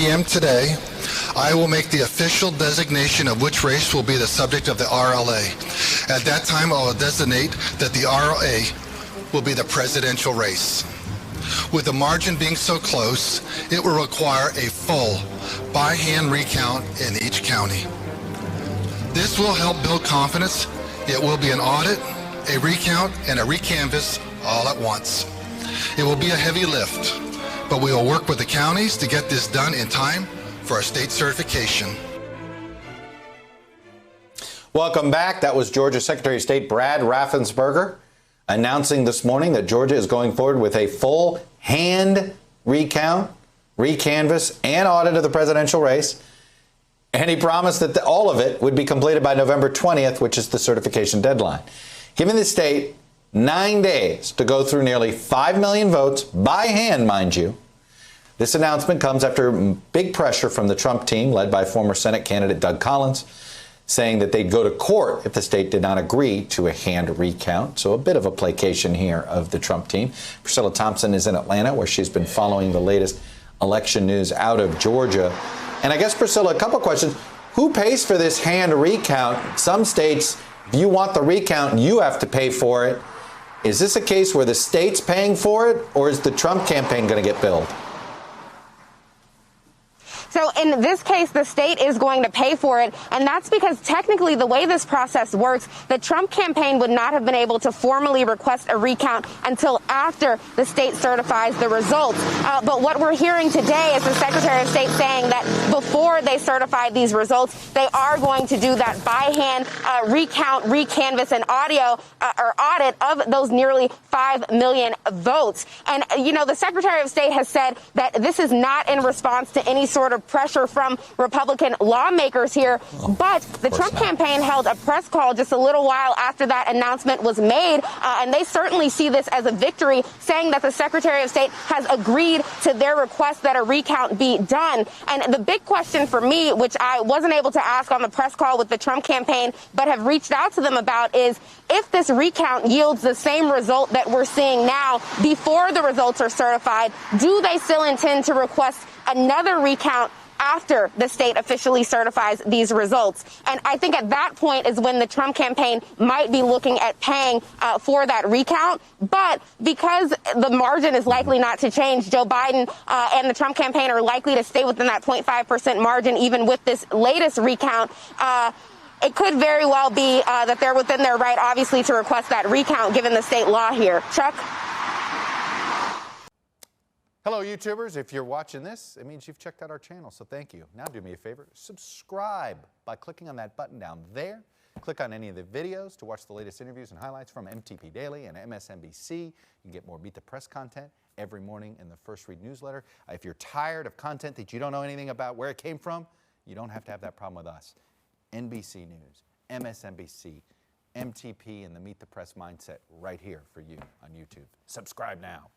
p.m. today, I will make the official designation of which race will be the subject of the RLA. At that time, I will designate that the RLA will be the presidential race. With the margin being so close, it will require a full by-hand recount in each county. This will help build confidence. It will be an audit, a recount, and a recanvass all at once. It will be a heavy lift, but we will work with the counties to get this done in time for our state certification. Welcome back. That was Georgia Secretary of State Brad Raffensperger announcing this morning that Georgia is going forward with a full hand recount, recanvass, and audit of the presidential race. And he promised that all of it would be completed by November 20th, which is the certification deadline, giving the state 9 days to go through nearly 5 million votes, by hand, mind you. This announcement comes after big pressure from the Trump team, led by former Senate candidate Doug Collins, saying that they'd go to court if the state did not agree to a hand recount. So a bit of a placation here of the Trump team. Priscilla Thompson is in Atlanta, where she's been following the latest election news out of Georgia. And I guess, Priscilla, a couple questions. Who pays for this hand recount? Some states, if you want the recount, you have to pay for it. Is this a case where the state's paying for it, or is the Trump campaign going to get billed? So in this case, the state is going to pay for it, and that's because technically the way this process works, the Trump campaign would not have been able to formally request a recount until after the state certifies the results. But what we're hearing today is the Secretary of State saying that before they certify these results, they are going to do that by hand recount, recanvass, and or audit of those nearly 5 million votes. And, you know, the Secretary of State has said that this is not in response to any sort of pressure from Republican lawmakers here. But the Trump campaign held a press call just a little while after that announcement was made, and they certainly see this as a victory, saying that the Secretary of State has agreed to their request that a recount be done. And the big question for me, which I wasn't able to ask on the press call with the Trump campaign, but have reached out to them about, is if this recount yields the same result that we're seeing now before the results are certified, do they still intend to request another recount after the state officially certifies these results? And I think at that point is when the Trump campaign might be looking at paying for that recount. But because the margin is likely not to change, Joe Biden and the Trump campaign are likely to stay within that 0.5% margin, even with this latest recount. It could very well be that they're within their right, obviously, to request that recount, given the state law here. Chuck? Hello, YouTubers. If you're watching this, it means you've checked out our channel, so thank you. Now do me a favor, subscribe by clicking on that button down there. Click on any of the videos to watch the latest interviews and highlights from MTP Daily and MSNBC. You can get more Meet the Press content every morning in the First Read newsletter. If you're tired of content that you don't know anything about where it came from, you don't have to have that problem with us. NBC News, MSNBC, MTP, and the Meet the Press mindset right here for you on YouTube. Subscribe now.